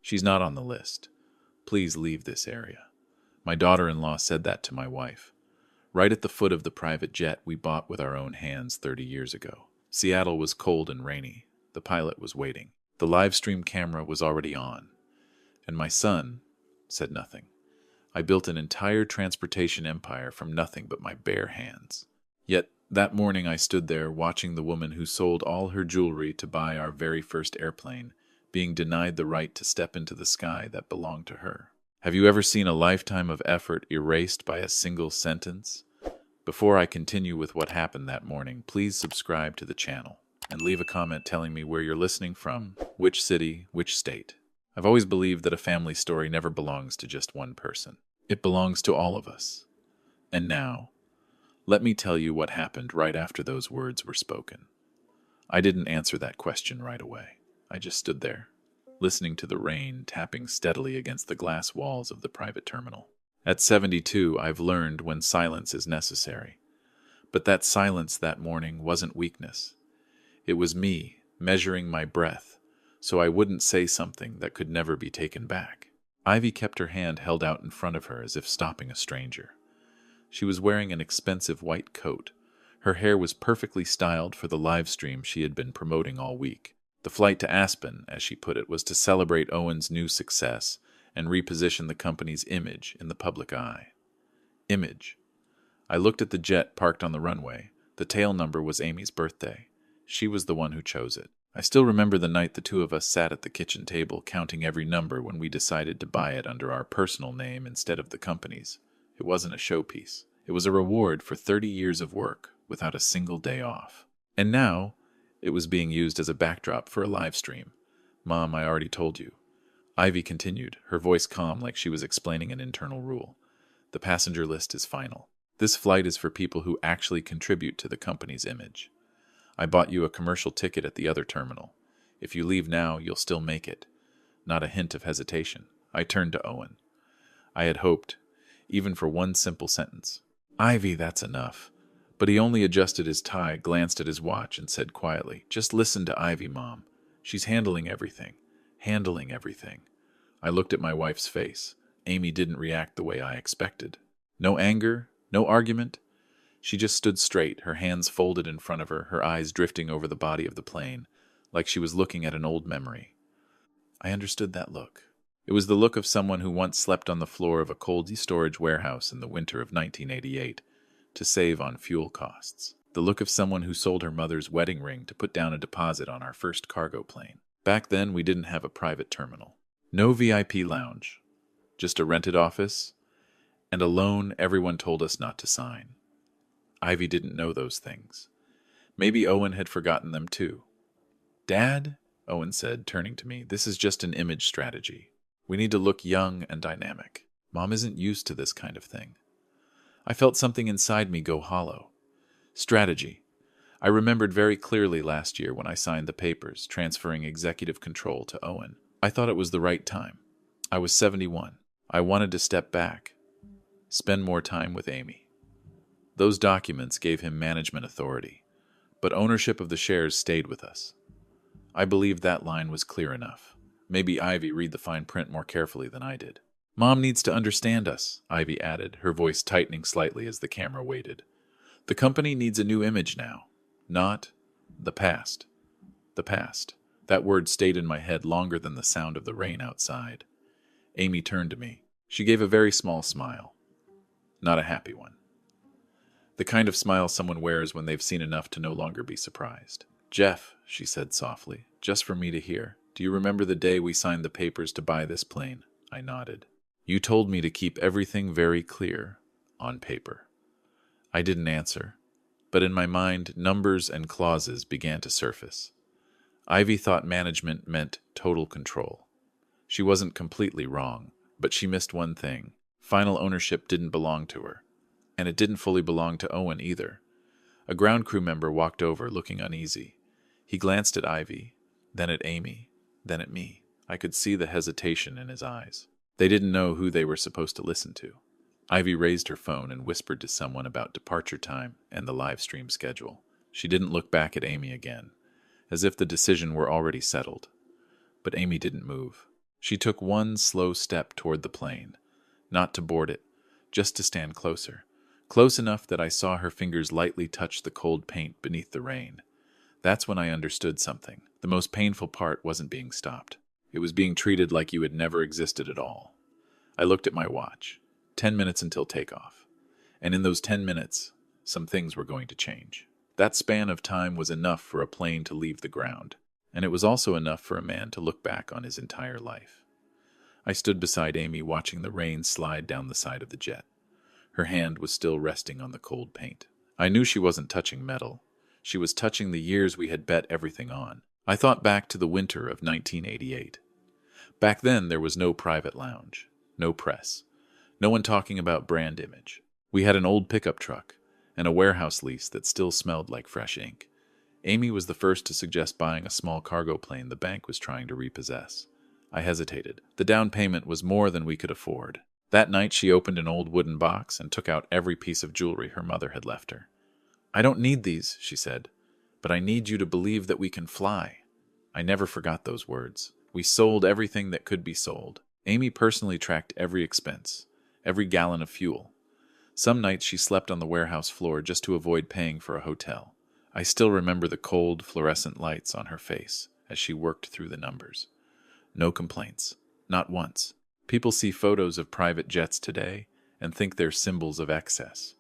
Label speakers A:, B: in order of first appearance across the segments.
A: She's not on the list. Please leave this area. My daughter-in-law said that to my wife. Right at the foot of the private jet we bought with our own hands 30 years ago. Seattle was cold and rainy. The pilot was waiting. The live stream camera was already on. And my son said nothing. I built an entire transportation empire from nothing but my bare hands. Yet that morning I stood there watching the woman who sold all her jewelry to buy our very first airplane being denied the right to step into the sky that belonged to her. Have you ever seen a lifetime of effort erased by a single sentence? Before I continue with what happened that morning, please subscribe to the channel and leave a comment telling me where you're listening from, which city, which state. I've always believed that a family story never belongs to just one person. It belongs to all of us. And now, let me tell you what happened right after those words were spoken. I didn't answer that question right away. I just stood there, listening to the rain tapping steadily against the glass walls of the private terminal. At 72, I've learned when silence is necessary. But that silence that morning wasn't weakness. It was me measuring my breath so I wouldn't say something that could never be taken back. Ivy kept her hand held out in front of her as if stopping a stranger. She was wearing an expensive white coat. Her hair was perfectly styled for the live stream she had been promoting all week. The flight to Aspen, as she put it, was to celebrate Owen's new success and reposition the company's image in the public eye. Image. I looked at the jet parked on the runway. The tail number was Amy's birthday. She was the one who chose it. I still remember the night the two of us sat at the kitchen table counting every number when we decided to buy it under our personal name instead of the company's. It wasn't a showpiece. It was a reward for 30 years of work without a single day off. And now, it was being used as a backdrop for a live stream. Mom, I already told you. Ivy continued, her voice calm like she was explaining an internal rule. The passenger list is final. This flight is for people who actually contribute to the company's image. I bought you a commercial ticket at the other terminal. If you leave now, you'll still make it. Not a hint of hesitation. I turned to Owen. I had hoped, even for one simple sentence. Ivy, that's enough. But he only adjusted his tie, glanced at his watch, and said quietly, just listen to Ivy, Mom. She's handling everything. Handling everything. I looked at my wife's face. Amy didn't react the way I expected. No anger, no argument. She just stood straight, her hands folded in front of her, her eyes drifting over the body of the plane, like she was looking at an old memory. I understood that look. It was the look of someone who once slept on the floor of a cold storage warehouse in the winter of 1988 to save on fuel costs. The look of someone who sold her mother's wedding ring to put down a deposit on our first cargo plane. Back then, we didn't have a private terminal. No VIP lounge. Just a rented office and a loan everyone told us not to sign. Ivy didn't know those things. Maybe Owen had forgotten them too. Dad, Owen said, turning to me, this is just an image strategy. We need to look young and dynamic. Mom isn't used to this kind of thing. I felt something inside me go hollow. Strategy. I remembered very clearly last year when I signed the papers, transferring executive control to Owen. I thought it was the right time. I was 71. I wanted to step back, spend more time with Amy. Those documents gave him management authority, but ownership of the shares stayed with us. I believed that line was clear enough. Maybe Ivy read the fine print more carefully than I did. Mom needs to understand us, Ivy added, her voice tightening slightly as the camera waited. The company needs a new image now, not the past. The past. That word stayed in my head longer than the sound of the rain outside. Amy turned to me. She gave a very small smile. Not a happy one. The kind of smile someone wears when they've seen enough to no longer be surprised. Jeff, she said softly, just for me to hear, do you remember the day we signed the papers to buy this plane? I nodded. You told me to keep everything very clear on paper. I didn't answer, but in my mind, numbers and clauses began to surface. Ivy thought management meant total control. She wasn't completely wrong, but she missed one thing. Final ownership didn't belong to her. And it didn't fully belong to Owen either. A ground crew member walked over, looking uneasy. He glanced at Ivy, then at Amy, then at me. I could see the hesitation in his eyes. They didn't know who they were supposed to listen to. Ivy raised her phone and whispered to someone about departure time and the live stream schedule. She didn't look back at Amy again, as if the decision were already settled. But Amy didn't move. She took one slow step toward the plane, not to board it, just to stand closer. Close enough that I saw her fingers lightly touch the cold paint beneath the rain. That's when I understood something. The most painful part wasn't being stopped. It was being treated like you had never existed at all. I looked at my watch. 10 minutes until takeoff. And in those 10 minutes, some things were going to change. That span of time was enough for a plane to leave the ground, and it was also enough for a man to look back on his entire life. I stood beside Amy watching the rain slide down the side of the jet. Her hand was still resting on the cold paint. I knew she wasn't touching metal. She was touching the years we had bet everything on. I thought back to the winter of 1988. Back then, there was no private lounge, no press, no one talking about brand image. We had an old pickup truck and a warehouse lease that still smelled like fresh ink. Amy was the first to suggest buying a small cargo plane the bank was trying to repossess. I hesitated. The down payment was more than we could afford. That night, she opened an old wooden box and took out every piece of jewelry her mother had left her. "I don't need these," she said, "but I need you to believe that we can fly." I never forgot those words. We sold everything that could be sold. Amy personally tracked every expense, every gallon of fuel. Some nights she slept on the warehouse floor just to avoid paying for a hotel. I still remember the cold, fluorescent lights on her face as she worked through the numbers. No complaints. Not once. People see photos of private jets today and think they're symbols of excess.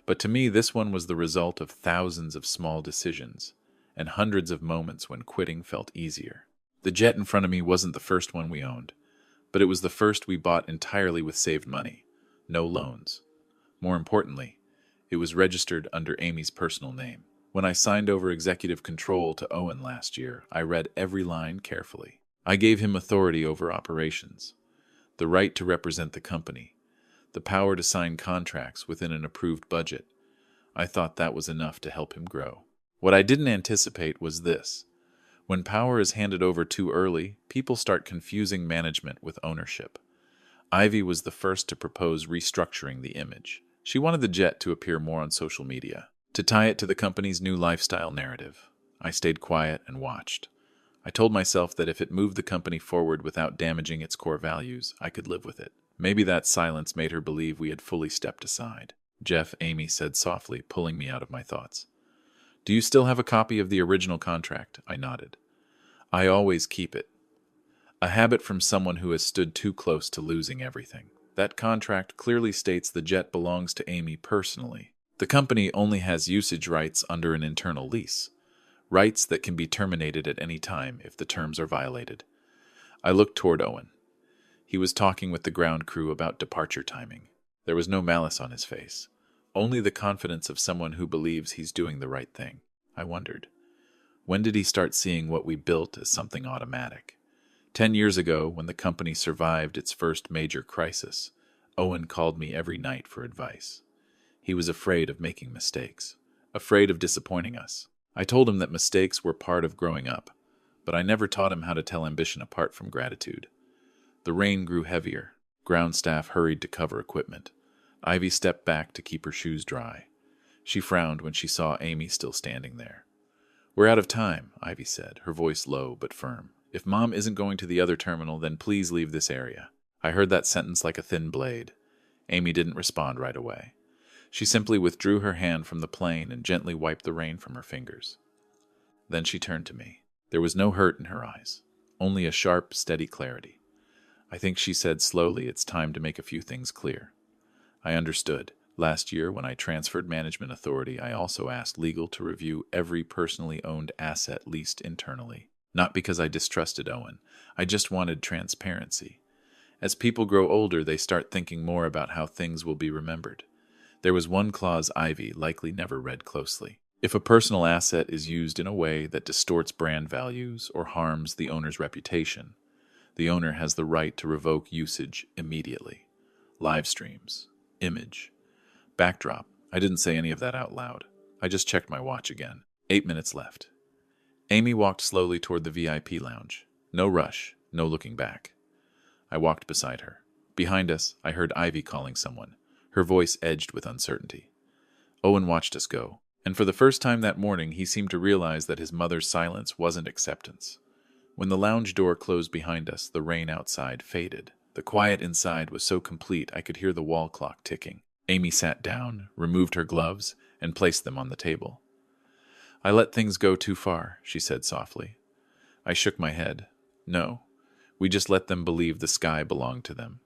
A: But to me, this one was the result of thousands of small decisions and hundreds of moments when quitting felt easier. The jet in front of me wasn't the first one we owned, but it was the first we bought entirely with saved money. No loans. More importantly, it was registered under Amy's personal name. When I signed over executive control to Owen last year, I read every line carefully. I gave him authority over operations, the right to represent the company, the power to sign contracts within an approved budget. I thought that was enough to help him grow. What I didn't anticipate was this. When power is handed over too early, people start confusing management with ownership. Ivy was the first to propose restructuring the image. She wanted the jet to appear more on social media, to tie it to the company's new lifestyle narrative. I stayed quiet and watched. I told myself that if it moved the company forward without damaging its core values, I could live with it. Maybe that silence made her believe we had fully stepped aside. "Jeff," Amy said softly, pulling me out of my thoughts. "Do you still have a copy of the original contract?" I nodded. "I always keep it. A habit from someone who has stood too close to losing everything. That contract clearly states the jet belongs to Amy personally. The company only has usage rights under an internal lease, rights that can be terminated at any time if the terms are violated." I looked toward Owen. He was talking with the ground crew about departure timing. There was no malice on his face, only the confidence of someone who believes he's doing the right thing. I wondered, when did he start seeing what we built as something automatic? 10 years ago, when the company survived its first major crisis, Owen called me every night for advice. He was afraid of making mistakes, afraid of disappointing us. I told him that mistakes were part of growing up, but I never taught him how to tell ambition apart from gratitude. The rain grew heavier. Ground staff hurried to cover equipment. Ivy stepped back to keep her shoes dry. She frowned when she saw Amy still standing there. "We're out of time," Ivy said, her voice low but firm. "If Mom isn't going to the other terminal, then please leave this area." I heard that sentence like a thin blade. Amy didn't respond right away. She simply withdrew her hand from the plane and gently wiped the rain from her fingers. Then she turned to me. There was no hurt in her eyes, only a sharp, steady clarity. "I think," she said slowly, "it's time to make a few things clear." I understood. Last year, when I transferred management authority, I also asked legal to review every personally owned asset leased internally. Not because I distrusted Owen. I just wanted transparency. As people grow older, they start thinking more about how things will be remembered. There was one clause Ivy likely never read closely. If a personal asset is used in a way that distorts brand values or harms the owner's reputation, the owner has the right to revoke usage immediately. Live streams, image, backdrop. I didn't say any of that out loud. I just checked my watch again. 8 minutes left. Amy walked slowly toward the VIP lounge. No rush, no looking back. I walked beside her. Behind us, I heard Ivy calling someone, her voice edged with uncertainty. Owen watched us go, and for the first time that morning he seemed to realize that his mother's silence wasn't acceptance. When the lounge door closed behind us, the rain outside faded. The quiet inside was so complete I could hear the wall clock ticking. Amy sat down, removed her gloves, and placed them on the table. "I let things go too far," she said softly. I shook my head. "No, we just let them believe the sky belonged to them."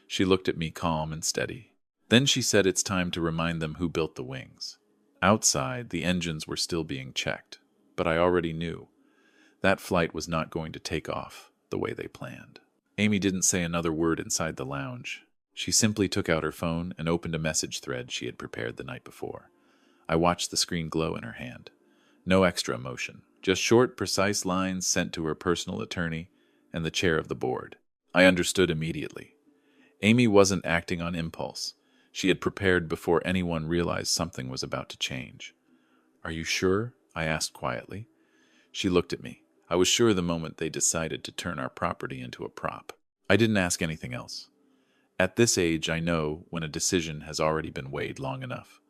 A: She looked at me calm and steady. Then she said it's time to remind them who built the wings. Outside, the engines were still being checked, but I already knew that flight was not going to take off the way they planned. Amy didn't say another word inside the lounge. She simply took out her phone and opened a message thread she had prepared the night before. I watched the screen glow in her hand. No extra emotion, just short, precise lines sent to her personal attorney and the chair of the board. I understood immediately. Amy wasn't acting on impulse. She had prepared before anyone realized something was about to change. "Are you sure?" I asked quietly. She looked at me. I was sure the moment they decided to turn our property into a prop. I didn't ask anything else. At this age, I know when a decision has already been weighed long enough.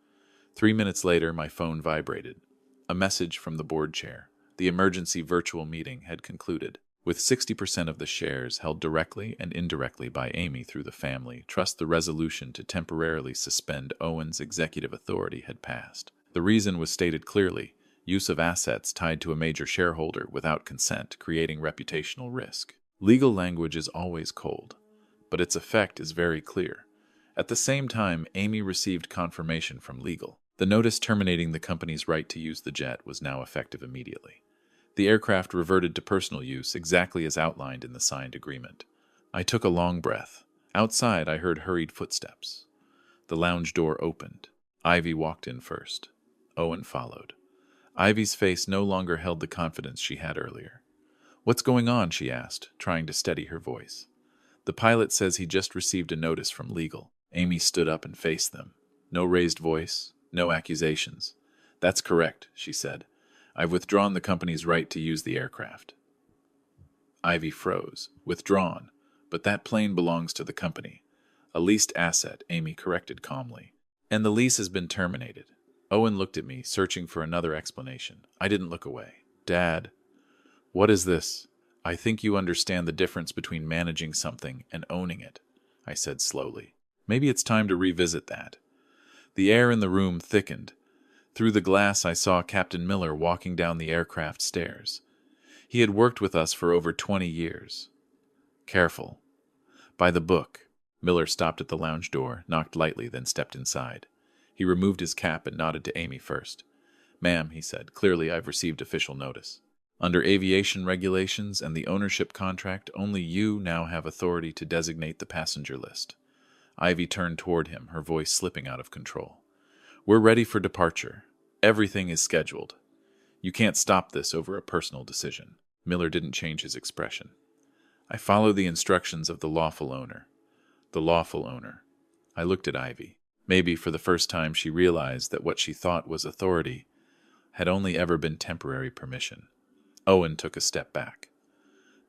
A: 3 minutes later, my phone vibrated. A message from the board chair. The emergency virtual meeting had concluded. With 60% of the shares held directly and indirectly by Amy through the family trust, the resolution to temporarily suspend Owen's executive authority had passed. The reason was stated clearly: use of assets tied to a major shareholder without consent, creating reputational risk. Legal language is always cold, but its effect is very clear. At the same time, Amy received confirmation from legal. The notice terminating the company's right to use the jet was now effective immediately. The aircraft reverted to personal use, exactly as outlined in the signed agreement. I took a long breath. Outside, I heard hurried footsteps. The lounge door opened. Ivy walked in first. Owen followed. Ivy's face no longer held the confidence she had earlier. "What's going on?" she asked, trying to steady her voice. "The pilot says he just received a notice from legal." Amy stood up and faced them. No raised voice, no accusations. "That's correct," she said. "I've withdrawn the company's right to use the aircraft." Ivy froze. "Withdrawn? But that plane belongs to the company." "A leased asset," Amy corrected calmly. "And the lease has been terminated." Owen looked at me, searching for another explanation. I didn't look away. "Dad, what is this?" "I think you understand the difference between managing something and owning it," I said slowly. "Maybe it's time to revisit that." The air in the room thickened. Through the glass, I saw Captain Miller walking down the aircraft stairs. He had worked with us for over 20 years. Careful. By the book. Miller stopped at the lounge door, knocked lightly, then stepped inside. He removed his cap and nodded to Amy first. "Ma'am," he said, "clearly I've received official notice. Under aviation regulations and the ownership contract, only you now have authority to designate the passenger list." Ivy turned toward him, her voice slipping out of control. "We're ready for departure. Everything is scheduled. You can't stop this over a personal decision." Miller didn't change his expression. "I follow the instructions of the lawful owner." The lawful owner. I looked at Ivy. Maybe for the first time she realized that what she thought was authority had only ever been temporary permission. Owen took a step back.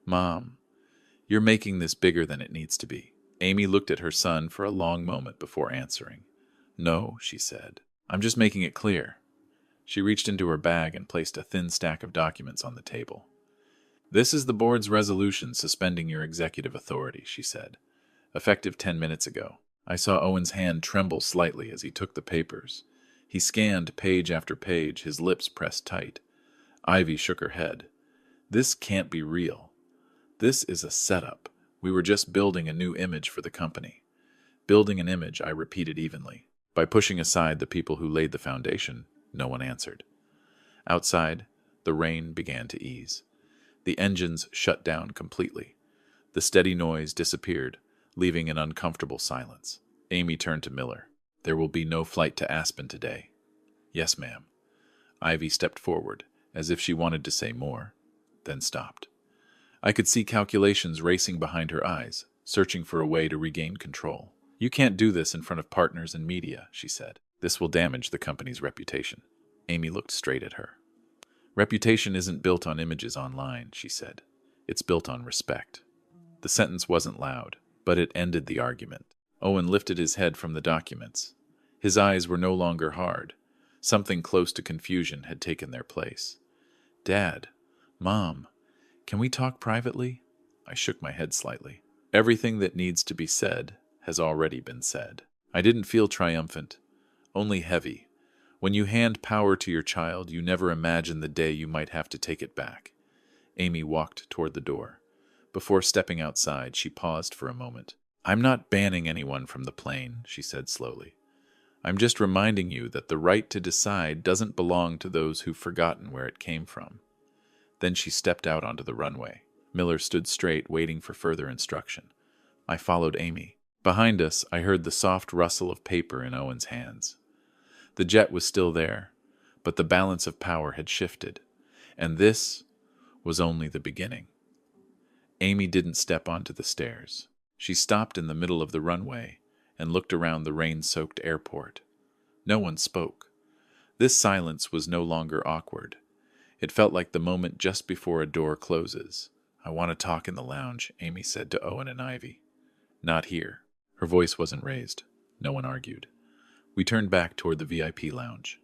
A: "Mom, you're making this bigger than it needs to be." Amy looked at her son for a long moment before answering. "No," she said. "I'm just making it clear." She reached into her bag and placed a thin stack of documents on the table. "This is the board's resolution suspending your executive authority," she said. "Effective 10 minutes ago." I saw Owen's hand tremble slightly as he took the papers. He scanned page after page, his lips pressed tight. Ivy shook her head. "This can't be real. This is a setup. We were just building a new image for the company." "Building an image," I repeated evenly. By pushing aside the people who laid the foundation, no one answered. Outside, the rain began to ease. The engines shut down completely. The steady noise disappeared, leaving an uncomfortable silence. Amy turned to Miller. "There will be no flight to Aspen today." "Yes, ma'am." Ivy stepped forward, as if she wanted to say more, then stopped. I could see calculations racing behind her eyes, searching for a way to regain control. "You can't do this in front of partners and media," she said. "This will damage the company's reputation." Amy looked straight at her. "Reputation isn't built on images online," she said. "It's built on respect." The sentence wasn't loud, but it ended the argument. Owen lifted his head from the documents. His eyes were no longer hard. Something close to confusion had taken their place. "Dad, Mom, Can we talk privately? I shook my head slightly. Everything that needs to be said has already been said. I didn't feel triumphant, only heavy. When you hand power to your child, you never imagine the day you might have to take it back. Amy walked toward the door. Before stepping outside, she paused for a moment. I'm not banning anyone from the plane, she said slowly. I'm just reminding you that the right to decide doesn't belong to those who've forgotten where it came from. Then she stepped out onto the runway. Miller stood straight, waiting for further instruction. I followed Amy. Behind us, I heard the soft rustle of paper in Owen's hands. The jet was still there, but the balance of power had shifted, and this was only the beginning. Amy didn't step onto the stairs. She stopped in the middle of the runway and looked around the rain-soaked airport. No one spoke. This silence was no longer awkward. It felt like the moment just before a door closes. I want to talk in the lounge, Amy said to Owen and Ivy. Not here. Her voice wasn't raised. No one argued. We turned back toward the VIP lounge.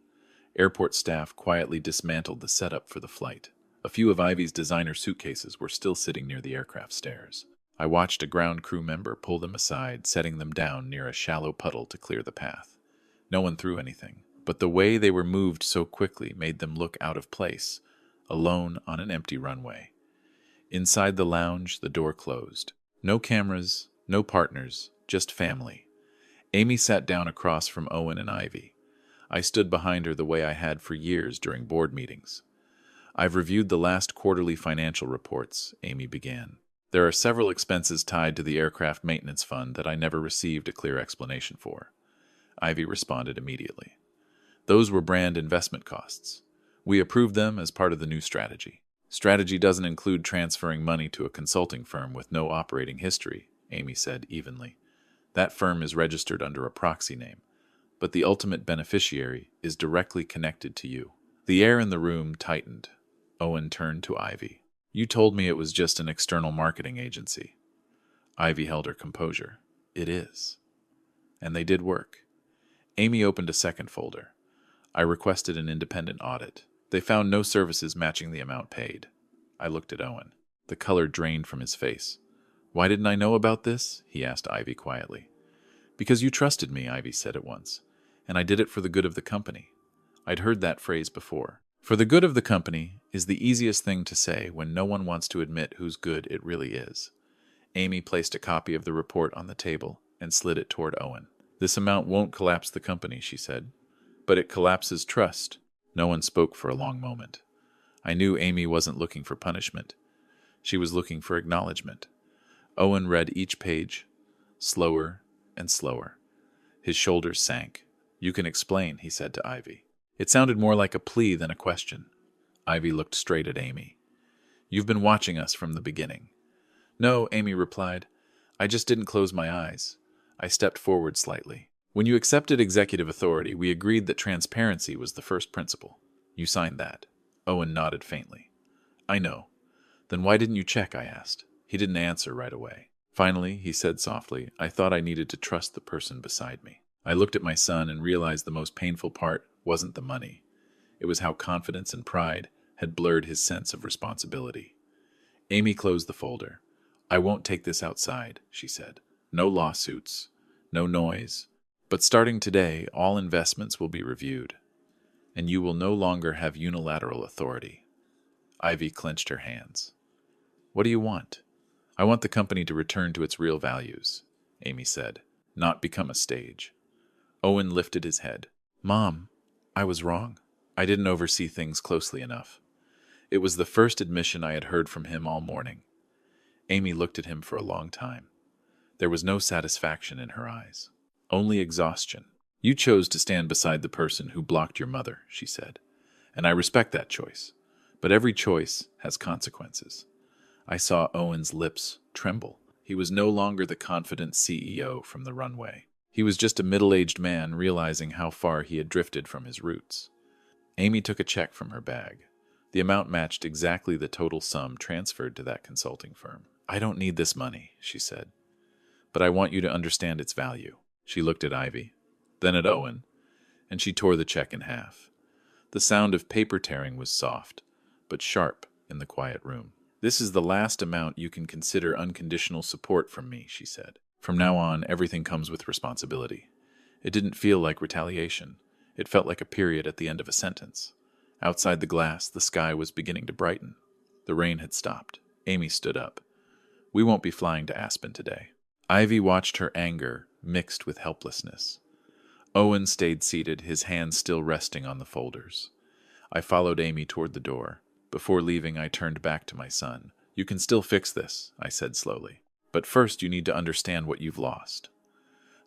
A: Airport staff quietly dismantled the setup for the flight. A few of Ivy's designer suitcases were still sitting near the aircraft stairs. I watched a ground crew member pull them aside, setting them down near a shallow puddle to clear the path. No one threw anything, but the way they were moved so quickly made them look out of place, alone on an empty runway. Inside the lounge, the door closed. No cameras, no partners, just family. Amy sat down across from Owen and Ivy. I stood behind her the way I had for years during board meetings. I've reviewed the last quarterly financial reports, Amy began. There are several expenses tied to the aircraft maintenance fund that I never received a clear explanation for. Ivy responded immediately. Those were brand investment costs. We approved them as part of the new strategy. Strategy doesn't include transferring money to a consulting firm with no operating history, Amy said evenly. That firm is registered under a proxy name, but the ultimate beneficiary is directly connected to you. The air in the room tightened. Owen turned to Ivy. You told me it was just an external marketing agency. Ivy held her composure. It is. And they did work. Amy opened a second folder. I requested an independent audit. They found no services matching the amount paid. I looked at Owen. The color drained from his face. Why didn't I know about this? He asked Ivy quietly. Because you trusted me, Ivy said at once. And I did it for the good of the company. I'd heard that phrase before. For the good of the company is the easiest thing to say when no one wants to admit whose good it really is. Amy placed a copy of the report on the table and slid it toward Owen. This amount won't collapse the company, she said. But it collapses trust. No one spoke for a long moment. I knew Amy wasn't looking for punishment. She was looking for acknowledgement. Owen read each page, slower and slower. His shoulders sank. You can explain, he said to Ivy. It sounded more like a plea than a question. Ivy looked straight at Amy. You've been watching us from the beginning. No, Amy replied. I just didn't close my eyes. I stepped forward slightly. When you accepted executive authority, we agreed that transparency was the first principle. You signed that. Owen nodded faintly. I know. Then why didn't you check, I asked. He didn't answer right away. Finally, he said softly, I thought I needed to trust the person beside me. I looked at my son and realized the most painful part wasn't the money. It was how confidence and pride had blurred his sense of responsibility. Amy closed the folder. I won't take this outside, she said. No lawsuits, no noise. But starting today, all investments will be reviewed, and you will no longer have unilateral authority. Ivy clenched her hands. What do you want? I want the company to return to its real values, Amy said, not become a stage. Owen lifted his head. Mom, I was wrong. I didn't oversee things closely enough. It was the first admission I had heard from him all morning. Amy looked at him for a long time. There was no satisfaction in her eyes. Only exhaustion. You chose to stand beside the person who blocked your mother, she said. And I respect that choice. But every choice has consequences. I saw Owen's lips tremble. He was no longer the confident CEO from the runway. He was just a middle-aged man realizing how far he had drifted from his roots. Amy took a check from her bag. The amount matched exactly the total sum transferred to that consulting firm. I don't need this money, she said. But I want you to understand its value. She looked at Ivy, then at Owen, and she tore the check in half. The sound of paper tearing was soft, but sharp in the quiet room. "This is the last amount you can consider unconditional support from me," she said. "From now on, everything comes with responsibility." It didn't feel like retaliation. It felt like a period at the end of a sentence. Outside the glass, the sky was beginning to brighten. The rain had stopped. Amy stood up. "We won't be flying to Aspen today." Ivy watched her anger mixed with helplessness. Owen stayed seated, his hands still resting on the folders. I followed Amy toward the door. Before leaving, I turned back to my son. "You can still fix this," I said slowly. "But first you need to understand what you've lost."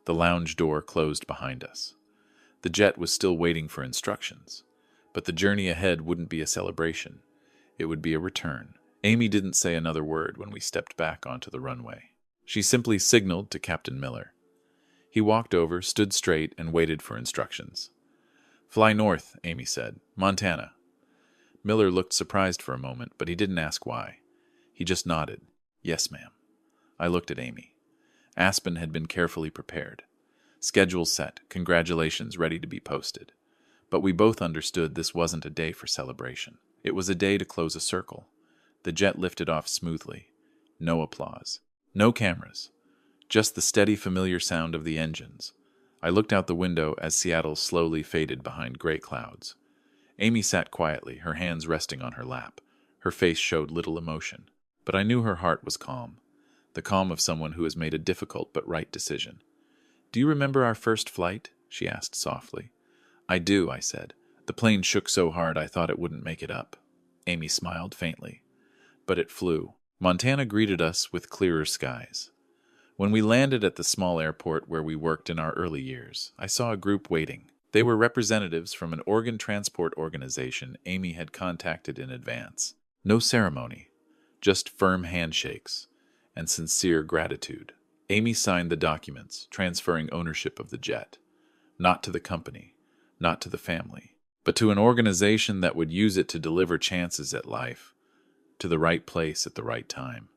A: The lounge door closed behind us. The jet was still waiting for instructions. But the journey ahead wouldn't be a celebration. It would be a return. Amy didn't say another word when we stepped back onto the runway. She simply signaled to Captain Miller. He walked over, stood straight, and waited for instructions. "Fly north," Amy said. "Montana." Miller looked surprised for a moment, but he didn't ask why. He just nodded. "Yes, ma'am." I looked at Amy. Aspen had been carefully prepared. Schedule set, congratulations ready to be posted. But we both understood this wasn't a day for celebration. It was a day to close a circle. The jet lifted off smoothly. No applause. No cameras. Just the steady, familiar sound of the engines. I looked out the window as Seattle slowly faded behind gray clouds. Amy sat quietly, her hands resting on her lap. Her face showed little emotion. But I knew her heart was calm. The calm of someone who has made a difficult but right decision. "Do you remember our first flight?" she asked softly. "I do," I said. "The plane shook so hard I thought it wouldn't make it up." Amy smiled faintly. But it flew. Montana greeted us with clearer skies. When we landed at the small airport where we worked in our early years, I saw a group waiting. They were representatives from an organ transport organization Amy had contacted in advance. No ceremony, just firm handshakes and sincere gratitude. Amy signed the documents, transferring ownership of the jet. Not to the company, not to the family, but to an organization that would use it to deliver chances at life, to the right place at the right time.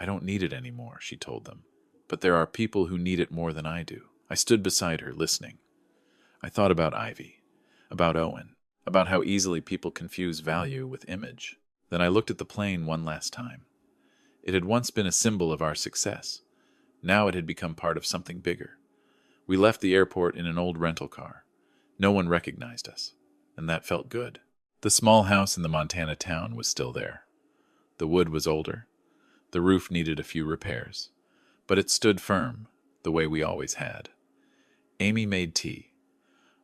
A: "I don't need it anymore," she told them. "But there are people who need it more than I do." I stood beside her, listening. I thought about Ivy, about Owen, about how easily people confuse value with image. Then I looked at the plane one last time. It had once been a symbol of our success. Now it had become part of something bigger. We left the airport in an old rental car. No one recognized us, and that felt good. The small house in the Montana town was still there. The wood was older. The roof needed a few repairs. But it stood firm, the way we always had. Amy made tea.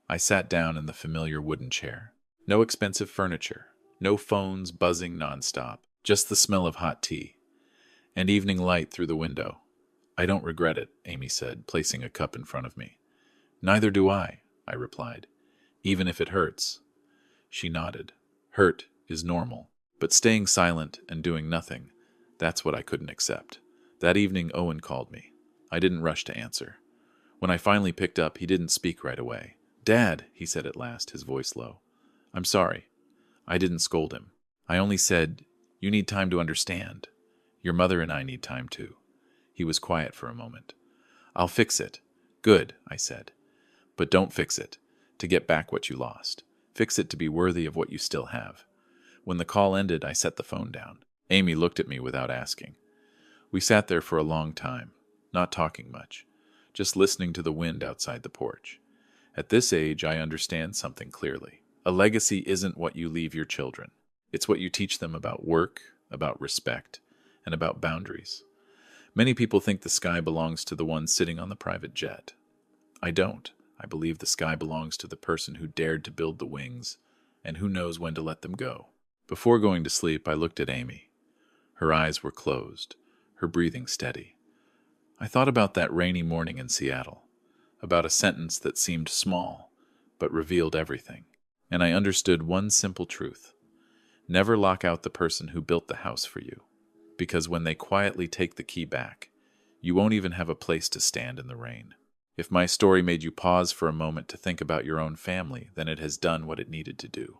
A: I sat down in the familiar wooden chair. No expensive furniture, no phones buzzing nonstop, just the smell of hot tea, and evening light through the window. "I don't regret it," Amy said, placing a cup in front of me. "Neither do I," I replied, "even if it hurts." She nodded. Hurt is normal, but staying silent and doing nothing, that's what I couldn't accept. That evening, Owen called me. I didn't rush to answer. When I finally picked up, he didn't speak right away. "Dad," he said at last, his voice low. "I'm sorry." I didn't scold him. I only said, "You need time to understand. Your mother and I need time too." He was quiet for a moment. "I'll fix it." "Good," I said. "But don't fix it to get back what you lost. Fix it to be worthy of what you still have." When the call ended, I set the phone down. Amy looked at me without asking. We sat there for a long time, not talking much, just listening to the wind outside the porch. At this age, I understand something clearly. A legacy isn't what you leave your children. It's what you teach them about work, about respect, and about boundaries. Many people think the sky belongs to the one sitting on the private jet. I don't. I believe the sky belongs to the person who dared to build the wings, and who knows when to let them go. Before going to sleep, I looked at Amy. Her eyes were closed, her breathing steady. I thought about that rainy morning in Seattle, about a sentence that seemed small, but revealed everything. And I understood one simple truth. Never lock out the person who built the house for you, because when they quietly take the key back, you won't even have a place to stand in the rain. If my story made you pause for a moment to think about your own family, then it has done what it needed to do.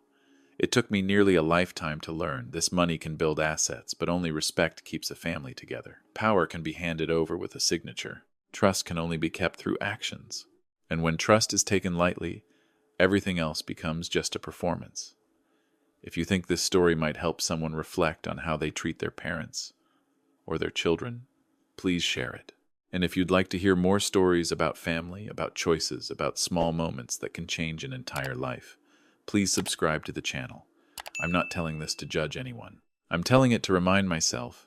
A: It took me nearly a lifetime to learn this money can build assets, but only respect keeps a family together. Power can be handed over with a signature. Trust can only be kept through actions. And when trust is taken lightly, everything else becomes just a performance. If you think this story might help someone reflect on how they treat their parents or their children, please share it. And if you'd like to hear more stories about family, about choices, about small moments that can change an entire life, please subscribe to the channel. I'm not telling this to judge anyone. I'm telling it to remind myself,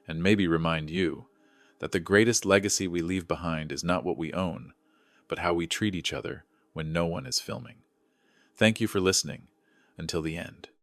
A: and maybe remind you, that the greatest legacy we leave behind is not what we own, but how we treat each other when no one is filming. Thank you for listening. Until the end.